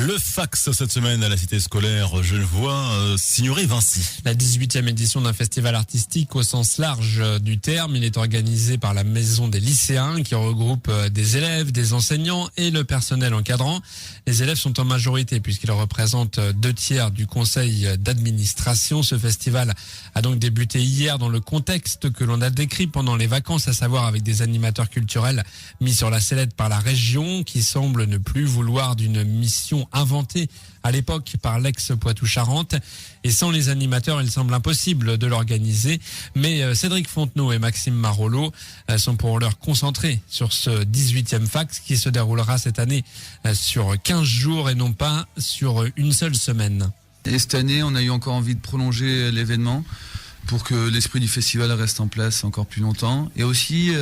Le fax cette semaine à la cité scolaire Genevois, Signoret-Vinci. La 18e édition d'un festival artistique au sens large du terme. Il est organisé par la Maison des lycéens qui regroupe des élèves, des enseignants et le personnel encadrant. Les élèves sont en majorité puisqu'ils représentent 2/3 du conseil d'administration. Ce festival a donc débuté hier dans le contexte que l'on a décrit pendant les vacances, à savoir avec des animateurs culturels mis sur la sellette par la région qui semble ne plus vouloir d'une mission inventée à l'époque par l'ex-Poitou-Charentes. Et sans les animateurs, il semble impossible de l'organiser. Mais Cédric Fontenot et Maxime Marollo sont pour l'heure concentrés sur ce 18e fax qui se déroulera cette année sur 15 jours et non pas sur une seule semaine. Et cette année, on a eu encore envie de prolonger l'événement pour que l'esprit du festival reste en place encore plus longtemps. Et aussi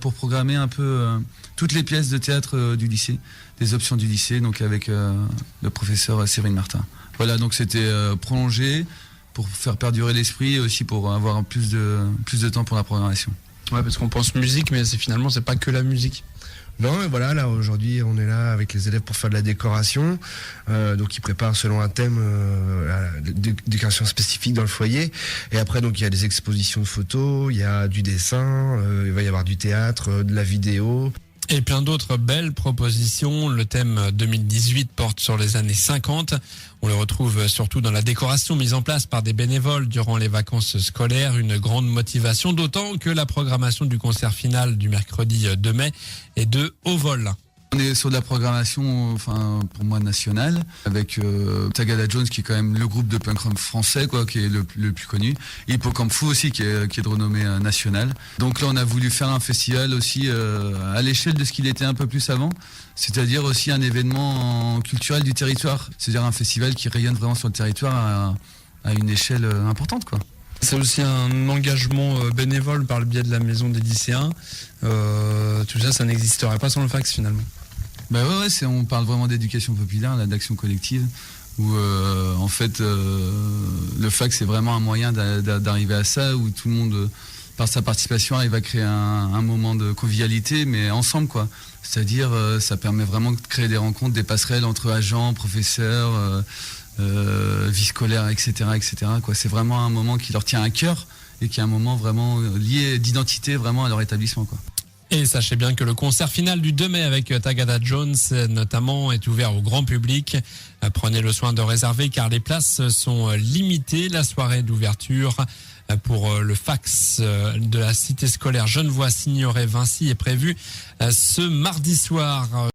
pour programmer un peu toutes les pièces de théâtre du lycée, des options du lycée, donc avec le professeur Séverine Martin. Voilà, donc c'était prolongé pour faire perdurer l'esprit et aussi pour avoir plus de temps pour la programmation. Ouais, parce qu'on pense musique, mais finalement, c'est pas que la musique. Non, et voilà, là aujourd'hui on est là avec les élèves pour faire de la décoration, donc ils préparent selon un thème la décoration spécifique dans le foyer. Et après donc il y a des expositions de photos, il y a du dessin, il va y avoir du théâtre, de la vidéo. Et plein d'autres belles propositions. Le thème 2018 porte sur les années 50. On le retrouve surtout dans la décoration mise en place par des bénévoles durant les vacances scolaires. Une grande motivation, d'autant que la programmation du concert final du mercredi 2 mai est de haut vol. On est sur de la programmation, pour moi nationale, avec Tagada Jones qui est quand même le groupe de punk rock français, qui est le plus connu. Et Hippocampe Fou aussi qui est de renommée nationale. Donc là on a voulu faire un festival aussi à l'échelle de ce qu'il était un peu plus avant, c'est-à-dire aussi un événement culturel du territoire, c'est-à-dire un festival qui rayonne vraiment sur le territoire à une échelle importante, quoi. C'est aussi un engagement bénévole par le biais de la Maison des lycéens. Tout ça n'existerait pas sans le fax finalement. Ouais, on parle vraiment d'éducation populaire, là, d'action collective, où en fait le fax c'est vraiment un moyen d'arriver à ça, où tout le monde par sa participation arrive à créer un moment de convivialité, mais ensemble, quoi. C'est-à-dire ça permet vraiment de créer des rencontres, des passerelles entre agents, professeurs, vie scolaire, etc., quoi. C'est vraiment un moment qui leur tient à cœur et qui est un moment vraiment lié d'identité vraiment à leur établissement, quoi. Et sachez bien que le concert final du 2 mai avec Tagada Jones notamment est ouvert au grand public. Prenez le soin de réserver car les places sont limitées. La soirée d'ouverture pour le fax de la cité scolaire Genevois Signoret-Vinci est prévue ce mardi soir.